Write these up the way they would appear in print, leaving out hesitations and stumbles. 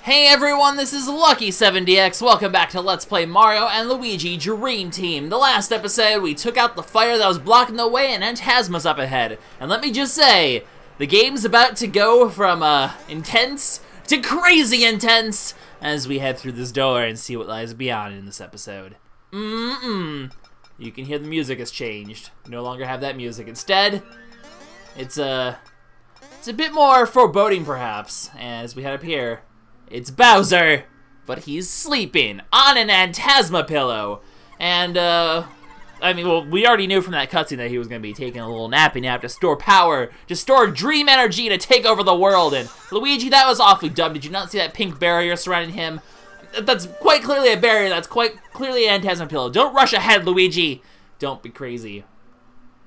Hey everyone, this is LuckySevenDX. Welcome back to Let's Play Mario and Luigi Dream Team. The last episode, we took out the fire that was blocking the way and Antasma's up ahead. And let me just say, the game's about to go from intense to crazy intense as we head through this door and see what lies beyond in this episode. You can hear the music has changed. We no longer have that music. Instead, it's a bit more foreboding perhaps, as we head up here. It's Bowser, but he's sleeping on an Antasma pillow. And, we already knew from that cutscene that he was going to be taking a little nappy nap to store power, to store dream energy to take over the world. And Luigi, that was awfully dumb. Did you not see that pink barrier surrounding him? That's quite clearly a barrier. That's quite clearly an Antasma pillow. Don't rush ahead, Luigi. Don't be crazy.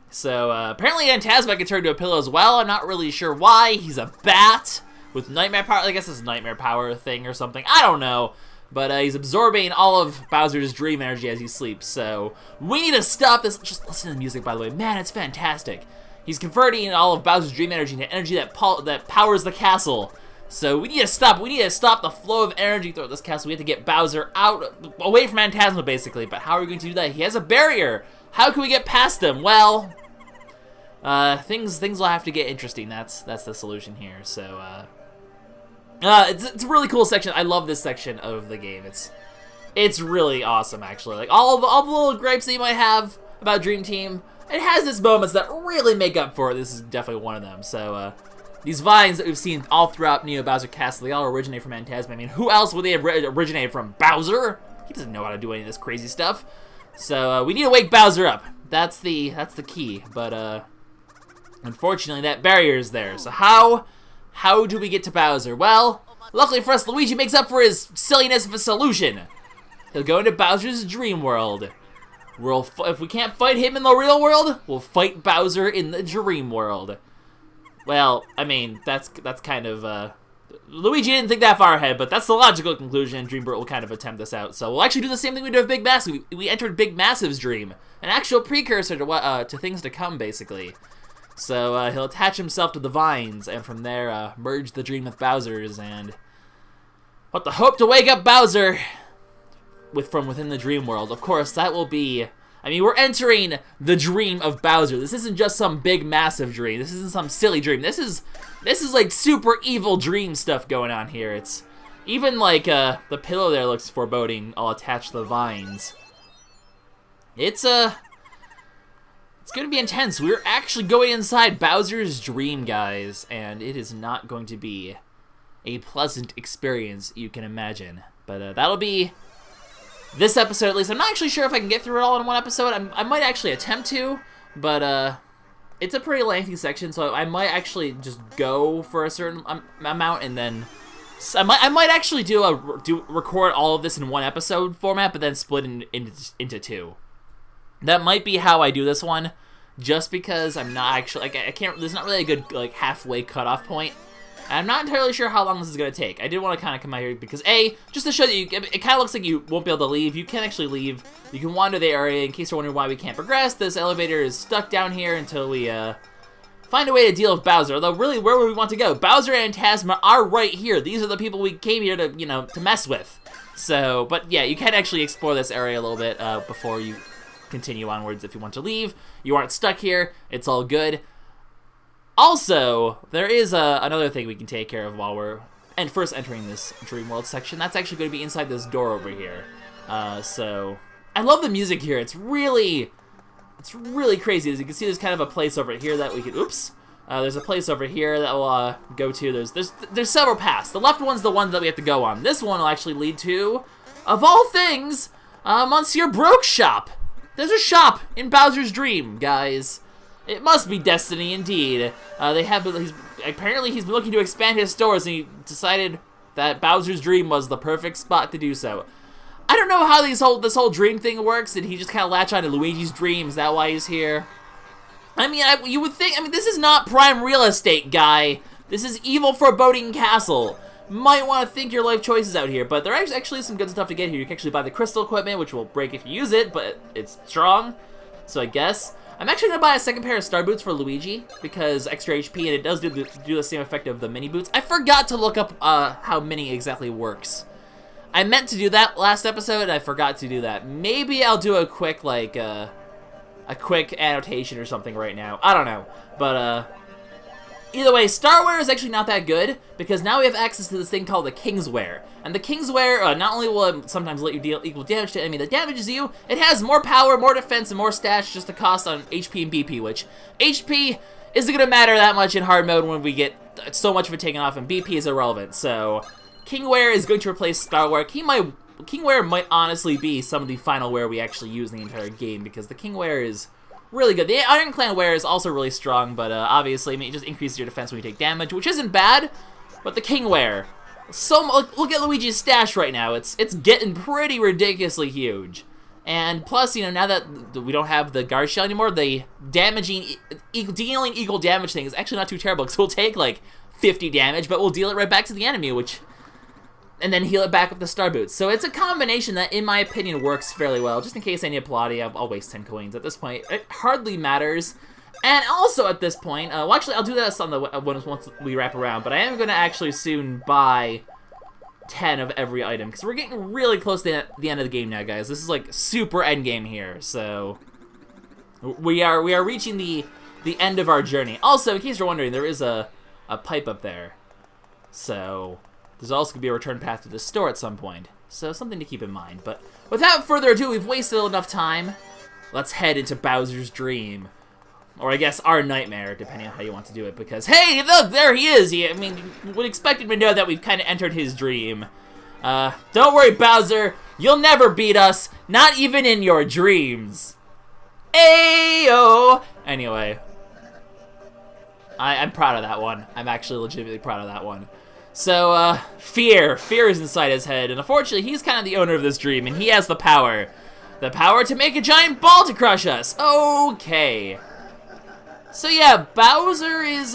So, apparently Antasma can turn into a pillow as well. I'm not really sure why. He's a bat with nightmare power. I guess it's a nightmare power thing or something. I don't know. But he's absorbing all of Bowser's dream energy as he sleeps. So we need to stop this. Just listen to the music, by the way. Man, it's fantastic. He's converting all of Bowser's dream energy into energy that powers the castle. So we need to stop. We need to stop the flow of energy throughout this castle. We have to get Bowser away from Antasma, basically. But how are we going to do that? He has a barrier. How can we get past him? Well, things will have to get interesting. That's the solution here. So it's a really cool section. I love this section of the game. It's really awesome, actually. Like all the little gripes that you might have about Dream Team, it has its moments that really make up for it. This is definitely one of them. So these vines that we've seen all throughout Neo Bowser Castle, they all originate from Antasma. I mean, who else would they have originated from? Bowser? He doesn't know how to do any of this crazy stuff. So we need to wake Bowser up. That's the key. But unfortunately, that barrier is there. So how do we get to Bowser? Well, luckily for us, Luigi makes up for his silliness with a solution. He'll go into Bowser's dream world. If we can't fight him in the real world, we'll fight Bowser in the dream world. Well, I mean, that's kind of, Luigi didn't think that far ahead, but that's the logical conclusion, and Dreambert will kind of attempt this out. So we'll actually do the same thing we did with Big Massive. We entered Big Massive's dream, an actual precursor to things to come, basically. So he'll attach himself to the vines, and from there, merge the dream with Bowser's, and what the hope to wake up Bowser from within the dream world. Of course, that will be, I mean, we're entering the dream of Bowser. This isn't just some big, massive dream. This isn't some silly dream. This is like super evil dream stuff going on here. It's even like the pillow there looks foreboding, all attached to the vines. It's going to be intense. We're actually going inside Bowser's dream, guys, and it is not going to be a pleasant experience, you can imagine. But that'll be this episode, at least. I'm not actually sure if I can get through it all in one episode. I might actually attempt to, but it's a pretty lengthy section, so I might actually just go for a certain amount, and then I might actually record all of this in one episode format, but then split into two. That might be how I do this one, just because I'm not actually, like, I can't, there's not really a good, like, halfway cutoff point. And I'm not entirely sure how long this is going to take. I did want to kind of come out here because, A, just to show that it kind of looks like you won't be able to leave. You can actually leave. You can wander the area. In case you're wondering why we can't progress, this elevator is stuck down here until we find a way to deal with Bowser. Although, really, where would we want to go? Bowser and Antasma are right here. These are the people we came here to, to mess with. So, but yeah, you can actually explore this area a little bit before you continue onwards if you want to leave. You aren't stuck here. It's all good. Also, there is another thing we can take care of while we're first entering this Dream World section. That's actually going to be inside this door over here. So I love the music here. It's really crazy. As you can see, there's kind of a place over here that we can. Oops. There's a place over here that we'll go to. There's several paths. The left one's the one that we have to go on. This one will actually lead to, of all things, Monsieur Broke's shop. There's a shop in Bowser's dream, guys. It must be destiny indeed. Apparently he's been looking to expand his stores, and he decided that Bowser's dream was the perfect spot to do so. I don't know how this whole dream thing works. Did he just kind of latch on to Luigi's dream? Is that why he's here? I mean, you would think. I mean, this is not prime real estate, guy. This is evil foreboding castle. Might want to think your life choices out here, but there is actually some good stuff to get here. You can actually buy the crystal equipment, which will break if you use it, but it's strong. So I guess. I'm actually going to buy a second pair of star boots for Luigi, because extra HP, and it does do the same effect of the mini boots. I forgot to look up how mini exactly works. I meant to do that last episode, and I forgot to do that. Maybe I'll do a quick, like, a quick annotation or something right now. I don't know, but, either way, Starware is actually not that good, because now we have access to this thing called the Kingswear. And the Kingswear, not only will it sometimes let you deal equal damage to an enemy that damages you, it has more power, more defense, and more stats just to cost on HP and BP, which HP isn't going to matter that much in hard mode when we get so much of it taken off, and BP is irrelevant. So, Kingwear is going to replace Starware. Kingwear might honestly be some of the final wear we actually use in the entire game, because the Kingwear is really good. The Iron Clan wear is also really strong, but obviously, I mean, it just increases your defense when you take damage, which isn't bad. But the King wear, look at Luigi's stash right now. It's getting pretty ridiculously huge. And plus, you know, now that we don't have the guard shell anymore, the dealing equal damage thing is actually not too terrible, because we'll take like 50 damage, but we'll deal it right back to the enemy, and then heal it back with the star boots. So it's a combination that, in my opinion, works fairly well. Just in case I need a Pilati, I'll waste 10 coins. At this point, it hardly matters. And also at this point, well, actually, I'll do this on the once we wrap around, but I am going to actually soon buy 10 of every item, because we're getting really close to the end of the game now, guys. This is like super end game here, so we are reaching the end of our journey. Also, in case you're wondering, there is a pipe up there, so there's also going to be a return path to the store at some point, so something to keep in mind. But without further ado, we've wasted enough time. Let's head into Bowser's dream. Or I guess our nightmare, depending on how you want to do it, because, hey, look, there he is! I mean, you would expect him to know that we've kind of entered his dream. Don't worry, Bowser, you'll never beat us, not even in your dreams. Ayo! Anyway, I'm proud of that one. I'm actually legitimately proud of that one. So, Fear is inside his head, and unfortunately, he's kind of the owner of this dream, and he has the power. The power to make a giant ball to crush us. Okay. So yeah, Bowser is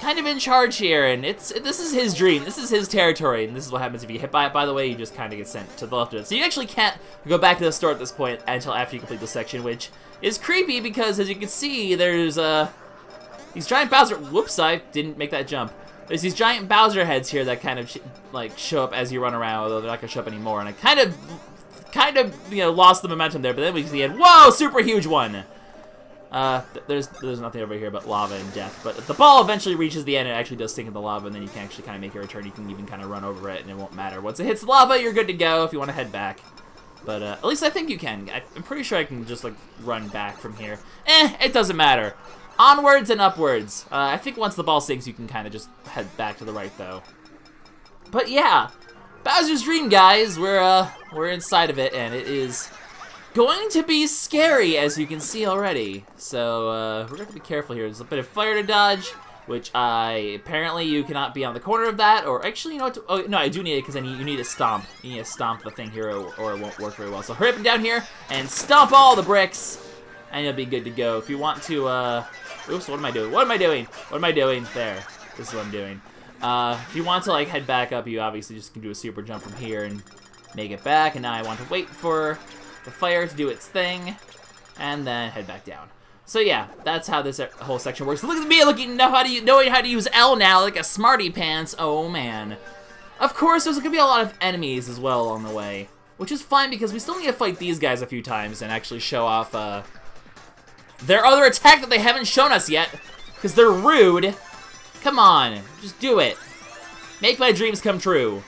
kind of in charge here, and this is his dream, this is his territory, and this is what happens if you hit by it. By the way, you just kind of get sent to the left of it. So you actually can't go back to the store at this point until after you complete the section, which is creepy because, as you can see, there's these giant Bowser. Whoops, I didn't make that jump. There's these giant Bowser heads here that kind of like show up as you run around, although they're not gonna show up anymore. And I kind of you know, lost the momentum there, but then we see it. Whoa, super huge one. There's nothing over here but lava and death, but if the ball eventually reaches the end, it actually does sink in the lava, and then you can actually kind of make a return. You can even kind of run over it, and it won't matter. Once it hits the lava, you're good to go if you want to head back. But at least I think you can. I'm pretty sure I can just like run back from here. It doesn't matter. Onwards and upwards. I think once the ball sinks, you can kind of just head back to the right, though. But yeah, Bowser's Dream, guys. We're inside of it, and it is going to be scary, as you can see already. So, we're going to be careful here. There's a bit of fire to dodge, which apparently you cannot be on the corner of that, or actually, you know what, oh, no, I do need it, because then you need to stomp. You need to stomp the thing here, or it won't work very well. So hurry up and down here, and stomp all the bricks, and you'll be good to go. If you want to, oops, what am I doing? What am I doing? What am I doing? There. This is what I'm doing. If you want to, like, head back up, you obviously just can do a super jump from here and make it back, and now I want to wait for the fire to do its thing, and then head back down. So yeah, that's how this whole section works. Look at me knowing how to use L now, like a smarty pants. Oh man. Of course, there's gonna be a lot of enemies as well along the way, which is fine because we still need to fight these guys a few times and actually show off their other attack that they haven't shown us yet, because they're rude. Come on, just do it. Make my dreams come true.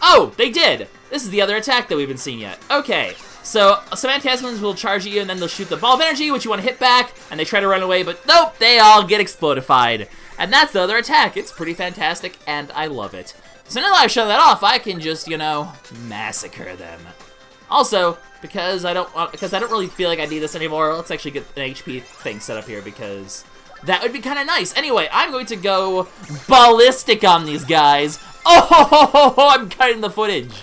Oh, they did. This is the other attack that we haven't seen yet. Okay. So, some Antasmans will charge at you, and then they'll shoot the ball of energy, which you want to hit back, and they try to run away, but nope, they all get explodified. And that's the other attack. It's pretty fantastic, and I love it. So now that I've shown that off, I can just, you know, massacre them. Also, because I don't really feel like I need this anymore, let's actually get an HP thing set up here, because that would be kind of nice. Anyway, I'm going to go ballistic on these guys. Oh, I'm cutting the footage.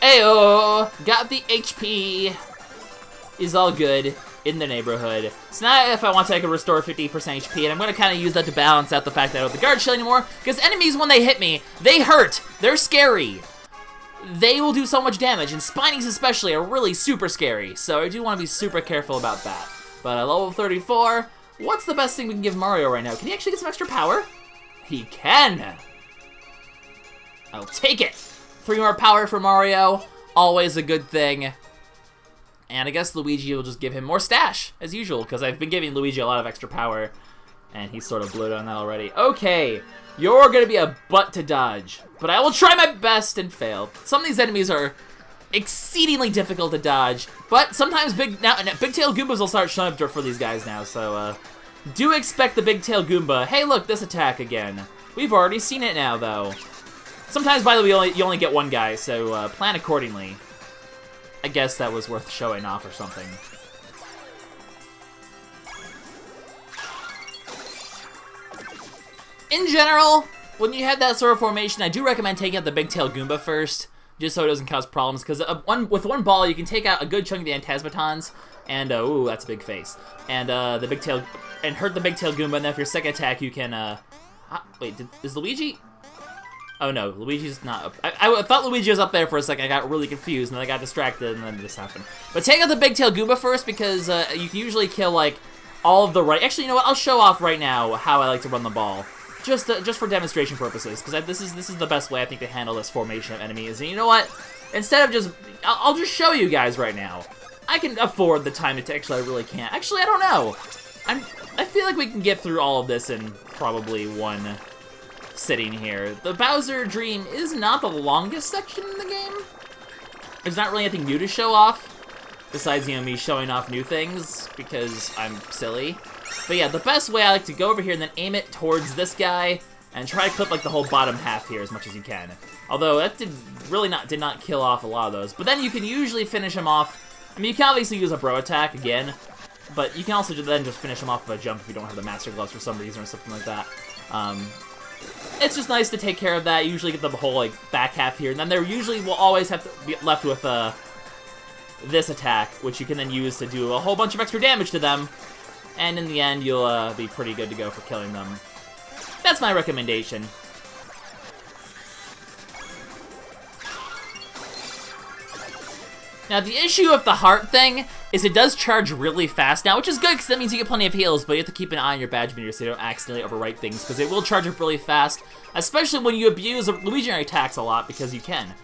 Ayo! Got the HP. Is all good in the neighborhood. So now if I want to, I can restore 50% HP, and I'm going to kind of use that to balance out the fact that I don't have the guard shield anymore, because enemies, when they hit me, they hurt. They're scary. they will do so much damage, and Spinies especially are really super scary, so I do want to be super careful about that. But at level 34, what's the best thing we can give Mario right now? Can he actually get some extra power? He can! I'll take it! 3 more power for Mario, always a good thing. And I guess Luigi will just give him more stash, as usual, because I've been giving Luigi a lot of extra power, and he's sort of bloated on that already. Okay, you're gonna be a butt to dodge, but I will try my best and fail. Some of these enemies are exceedingly difficult to dodge, but sometimes big tail Goombas will start showing up for these guys now, so do expect the big tail Goomba. Hey, look, this attack again. We've already seen it now, though. Sometimes, by the way, you only get one guy, so plan accordingly. I guess that was worth showing off or something. In general, when you have that sort of formation, I do recommend taking out the big tail Goomba first, just so it doesn't cause problems, because with one ball, you can take out a good chunk of the Antasmatons, and, ooh, that's a big face, and hurt the big tail Goomba, and then for your second attack, you can, wait, is Luigi? Oh no, Luigi's not up. I thought Luigi was up there for a second. I got really confused, and then I got distracted, and then this happened. But take out the big tail Goomba first, because you can usually kill, like, all of the right... Actually, you know what? I'll show off right now how I like to run the ball. Just for demonstration purposes, because this is the best way, I think, to handle this formation of enemies. And you know what? Instead of just... I'll just show you guys right now. I can afford the time to... Actually, I really can't. Actually, I don't know. I feel like we can get through all of this in probably one... sitting here. The Bowser Dream is not the longest section in the game. There's not really anything new to show off, besides, you know, me showing off new things, because I'm silly. But yeah, the best way, I like to go over here and then aim it towards this guy, and try to clip, like, the whole bottom half here as much as you can. Although, that did not kill off a lot of those. But then you can usually finish him off. I mean, you can obviously use a bro attack again, but you can also then just finish him off with a jump if you don't have the Master Gloves for some reason or something like that. It's just nice to take care of that. You usually get the whole, like, back half here. And then there usually will always have to be left with this attack, which you can then use to do a whole bunch of extra damage to them. And in the end, you'll be pretty good to go for killing them. That's my recommendation. Now, the issue of the heart thing is it does charge really fast now, which is good because that means you get plenty of heals, but you have to keep an eye on your badge meter so you don't accidentally overwrite things, because it will charge up really fast, especially when you abuse Luigi attacks a lot, because you can.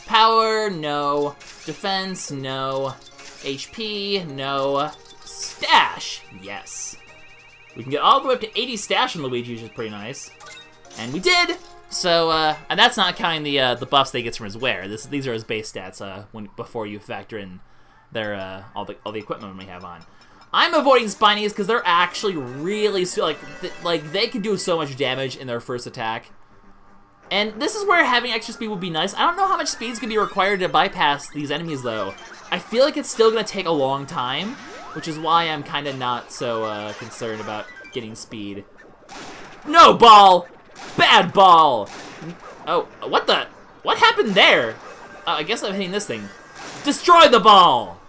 Power, no. Defense, no. HP, no. Stash, yes. We can get all the way up to 80 stash on Luigi, which is pretty nice. And we did! So, and that's not counting the buffs that he gets from his wear. These are his base stats before you factor in their all the equipment we have on. I'm avoiding Spinies because they're actually really like they can do so much damage in their first attack. And this is where having extra speed would be nice. I don't know how much speed is gonna be required to bypass these enemies though. I feel like it's still gonna take a long time, which is why I'm kind of not so concerned about getting speed. No ball! Bad ball! Oh, what happened there? I guess I'm hitting this thing. Destroy the ball!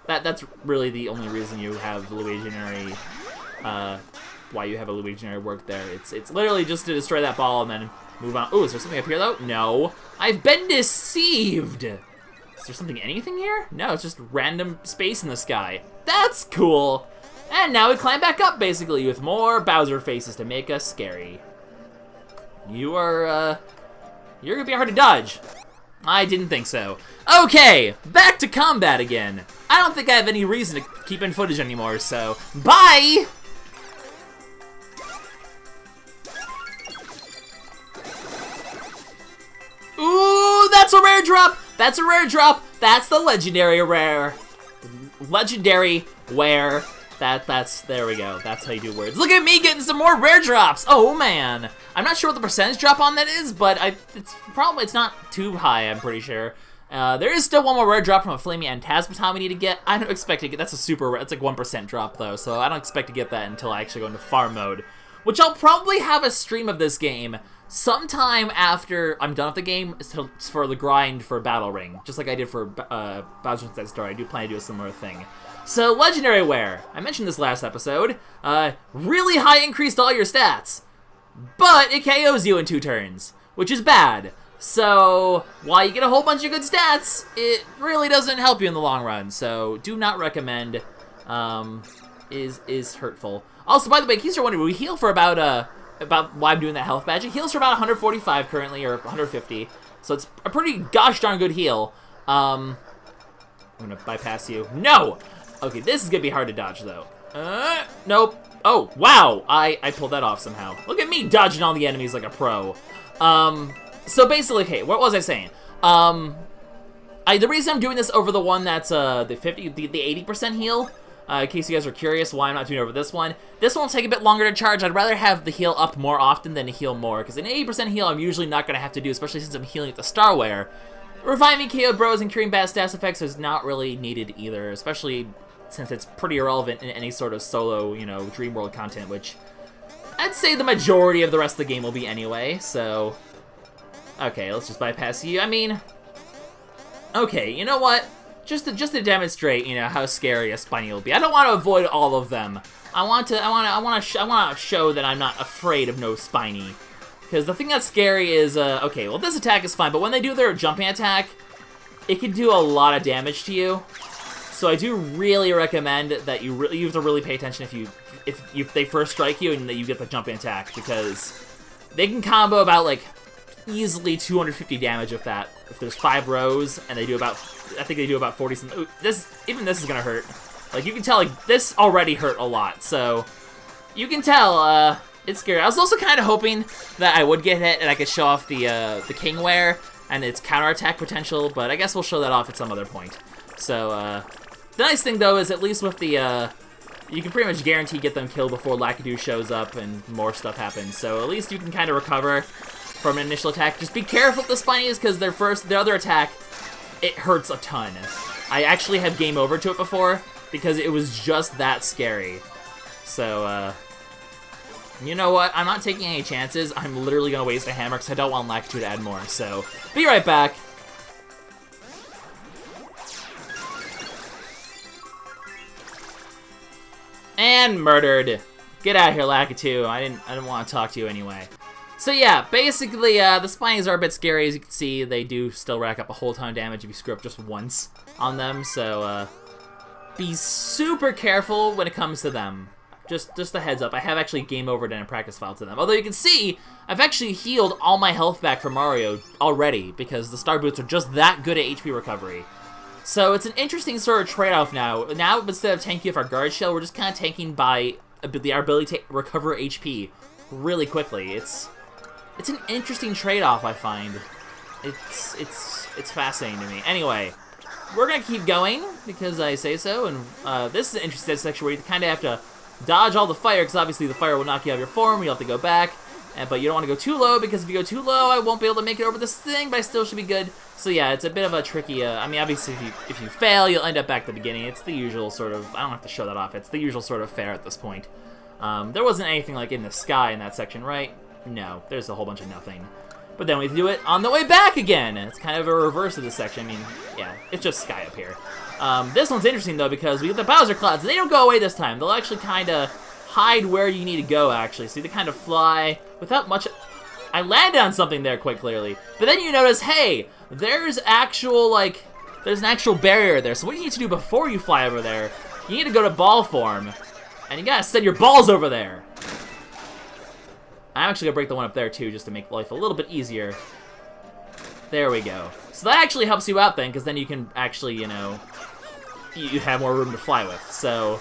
That's really the only reason you have Luiginary, why you have a Luiginary work there. It's literally just to destroy that ball and then move on. Ooh, is there something up here though? No. I've been deceived! Is there anything here? No, it's just random space in the sky. That's cool! And now we climb back up, basically, with more Bowser faces to make us scary. You're gonna be hard to dodge. I didn't think so. Okay, back to combat again. I don't think I have any reason to keep in footage anymore, so bye! Ooh, that's a rare drop! That's a rare drop! That's the legendary rare. Legendary rare. There we go. That's how you do words. Look at me getting some more rare drops! Oh, man. I'm not sure what the percentage drop on that is, but it's not too high, I'm pretty sure. There is still one more rare drop from a Flaming Antasma we need to get. I don't expect to get, that's a super rare, it's like 1% drop though, so I don't expect to get that until I actually go into farm mode. Which I'll probably have a stream of this game sometime after I'm done with the game for the grind for Battle Ring. Just like I did for Bowser and Antasma, I do plan to do a similar thing. So, Legendary Wear. I mentioned this last episode. Really high increase to all your stats. But it KOs you in 2 turns, which is bad. So, while you get a whole bunch of good stats, it really doesn't help you in the long run. So, do not recommend. Is hurtful. Also, by the way, in case you're wondering, we heal for about why I'm doing that health badge. It heals for about 145 currently, or 150. So it's a pretty gosh darn good heal. I'm gonna bypass you. No! Okay, this is gonna be hard to dodge, though. Nope. Oh, wow! I pulled that off somehow. Look at me dodging all the enemies like a pro. So basically, okay, what was I saying? The reason I'm doing this over the one that's the 80% heal, in case you guys are curious why I'm not doing it over this one will take a bit longer to charge. I'd rather have the heal up more often than to heal more, because an 80% heal I'm usually not going to have to do, especially since I'm healing at the Starware. Reviving KO bros and curing bad stats effects is not really needed either, especially since it's pretty irrelevant in any sort of solo, you know, Dream World content, which I'd say the majority of the rest of the game will be anyway, so... Okay, let's just bypass you. I mean... Okay, you know what? Just to demonstrate, you know, how scary a Spiny will be. I don't want to avoid all of them. I want to show that I'm not afraid of no Spiny. Because the thing that's scary is, okay, well this attack is fine, but when they do their jumping attack, it can do a lot of damage to you. So I do really recommend that you have to really pay attention if they first strike you and that you get the jumping attack, because they can combo about like easily 250 damage if there's 5 rows and they do about, I think they do about 40 something. Even this is gonna hurt. Like you can tell, like this already hurt a lot, so you can tell it's scary. I was also kind of hoping that I would get hit and I could show off the Kingware and its counterattack potential, but I guess we'll show that off at some other point. So the nice thing though is at least with the you can pretty much guarantee get them killed before Lakitu shows up and more stuff happens. So at least you can kind of recover from an initial attack. Just be careful with the Spinies, because their other attack, it hurts a ton. I actually had game over to it before, because it was just that scary. So, you know what? I'm not taking any chances. I'm literally going to waste a hammer, because I don't want Lakitu to add more. So, be right back. And murdered. Get out of here, Lakitu. I didn't want to talk to you anyway. So yeah, basically, the Spinies are a bit scary. As you can see, they do still rack up a whole ton of damage if you screw up just once on them. So, be super careful when it comes to them. Just a heads up. I have actually game overed in a practice file to them. Although you can see, I've actually healed all my health back from Mario already, because the Star Boots are just that good at HP recovery. So it's an interesting sort of trade-off now. Now, instead of tanking with our Guard Shell, we're just kind of tanking by our ability to recover HP really quickly. It's an interesting trade-off, I find. It's fascinating to me. Anyway, we're gonna keep going because I say so, and this is an interesting section where you kind of have to dodge all the fire, because obviously the fire will knock you out of your form. You'll have to go back, but you don't want to go too low, because if you go too low, I won't be able to make it over this thing, but I still should be good. So yeah, it's a bit of a tricky. I mean, obviously, if you fail, you'll end up back at the beginning. It's the usual sort of. I don't have to show that off. It's the usual sort of fare at this point. There wasn't anything like in the sky in that section, right? No, there's a whole bunch of nothing. But then we do it on the way back again. It's kind of a reverse of this section. I mean, yeah, it's just sky up here. This one's interesting, though, because we get the Bowser clouds. They don't go away this time. They'll actually kind of hide where you need to go, actually. So they kind of fly without much... I landed on something there quite clearly. But then you notice, hey, there's actual, like... There's an actual barrier there. So what you need to do before you fly over there, you need to go to ball form. And you gotta send your balls over there. I'm actually gonna break the one up there too, just to make life a little bit easier. There we go. So that actually helps you out then, because then you can actually, you know, you have more room to fly with. So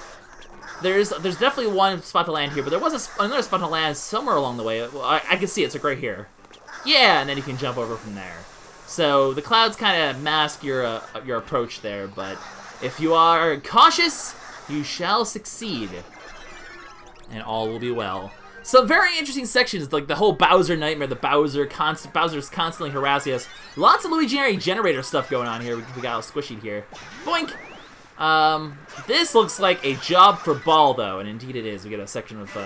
there's definitely one spot to land here, but there was another spot to land somewhere along the way. Well, I can see it. It's like right here. Yeah, and then you can jump over from there. So the clouds kind of mask your approach there, but if you are cautious, you shall succeed, and all will be well. So very interesting sections, like the whole Bowser nightmare, the Bowser's constantly harassing us. Lots of Luigi generator stuff going on here. We got all squishy here. Boink! This looks like a job for Ball, though, and indeed it is. We get a section with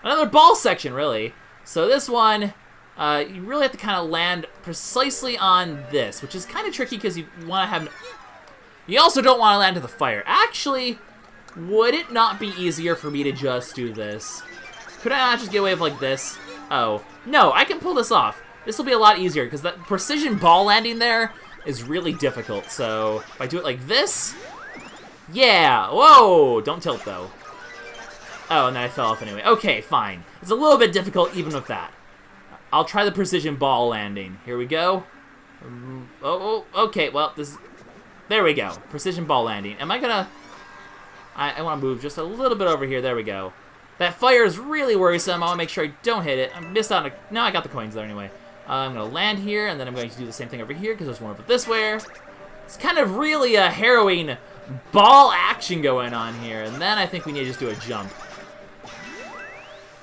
another Ball section, really. So this one, you really have to kind of land precisely on this, which is kind of tricky because you want to have... You also don't want to land to the fire. Actually, would it not be easier for me to just do this? Could I not just get away with like this? Oh, no, I can pull this off. this will be a lot easier, because that precision ball landing there is really difficult. So, if I do it like this... Yeah! Whoa! Don't tilt, though. Oh, and then I fell off anyway. Okay, fine. It's a little bit difficult even with that. I'll try the precision ball landing. Here we go. Okay, well, this... There we go. Precision ball landing. Am I gonna... I want to move just a little bit over here. There we go. That fire is really worrisome. I want to make sure I don't hit it. I missed on a... No, I got the coins there anyway. I'm going to land here, and then I'm going to do the same thing over here, because there's one over this way. It's kind of really a harrowing ball action going on here, and then I think we need to just do a jump.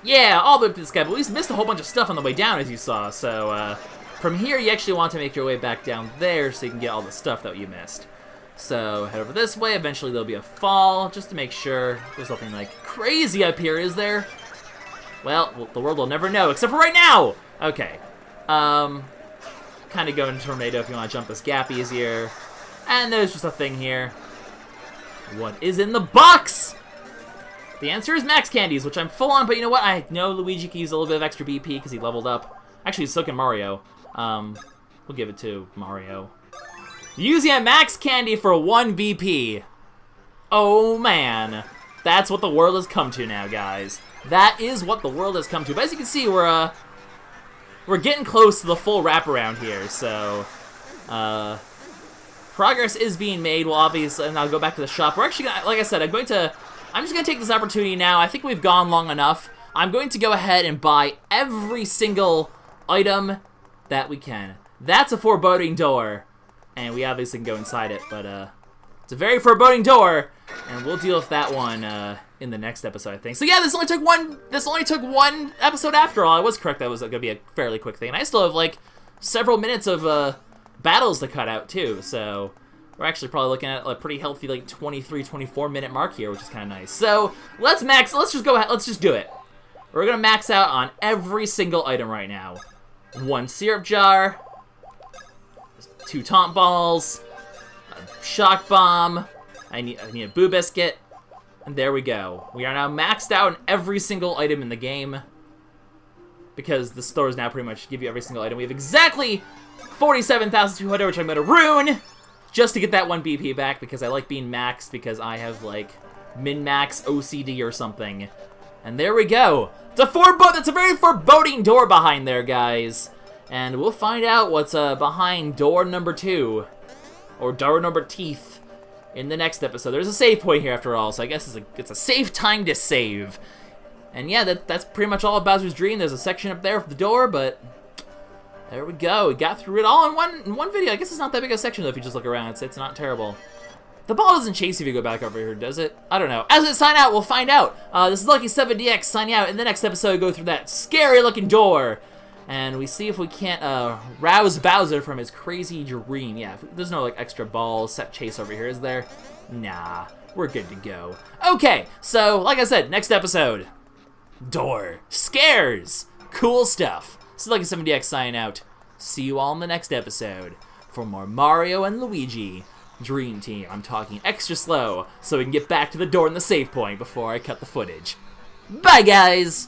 Yeah, all the way up to this guy, but we missed a whole bunch of stuff on the way down, as you saw, so from here you actually want to make your way back down there so you can get all the stuff that you missed. So, head over this way, eventually there'll be a fall, just to make sure there's nothing like crazy up here, is there? Well, the world will never know, except for right now! Okay. Kind of go into tornado if you want to jump this gap easier. And there's just a thing here. What is in the box? The answer is max candies, which I'm full on, but you know what? I know Luigi can use a little bit of extra BP because he leveled up. Actually, so can Mario. We'll give it to Mario. Using a max candy for 1 BP. Oh, man. That's what the world has come to now, guys. That is what the world has come to. But as you can see, we're getting close to the full wraparound here, so... progress is being made. Well, obviously, and I'll go back to the shop. We're actually gonna, like I said, I'm just gonna take this opportunity now. I think we've gone long enough. I'm going to go ahead and buy every single item that we can. That's a foreboding door, and we obviously can go inside it, but it's a very foreboding door, and we'll deal with that one in the next episode, I think. So yeah, this only took one episode after all. I was correct, that was gonna be a fairly quick thing, and I still have like several minutes of battles to cut out too, so we're actually probably looking at a pretty healthy like 23-24 minute mark here, which is kind of nice. So let's just go ahead, let's just do it. We're gonna max out on every single item right now. 1 syrup jar, 2 taunt balls, a shock bomb, I need a boo biscuit, and there we go. We are now maxed out on every single item in the game, because the stores now pretty much give you every single item. We have exactly 47,200, which I'm going to ruin, just to get that 1 BP back, because I like being maxed, because I have, like, min-max OCD or something. And there we go. That's a very foreboding door behind there, guys. And we'll find out what's behind door number 2, or door number teeth, in the next episode. There's a save point here after all, so I guess it's a safe time to save. And yeah, that's pretty much all of Bowser's Dream. There's a section up there for the door, but there we go. We got through it all in one video. I guess it's not that big a section though if you just look around. It's not terrible. The ball doesn't chase if you go back over here, does it? I don't know. As it sign out, we'll find out. This is LuckySevenDX signing out. In the next episode, go through that scary-looking door, and we see if we can't rouse Bowser from his crazy dream. Yeah, there's no like extra ball set chase over here, is there? Nah, we're good to go. Okay, so like I said, next episode, door, scares, cool stuff. This is LuckySevenDX signing out. See you all in the next episode for more Mario and Luigi Dream Team. I'm talking extra slow so we can get back to the door and the save point before I cut the footage. Bye, guys!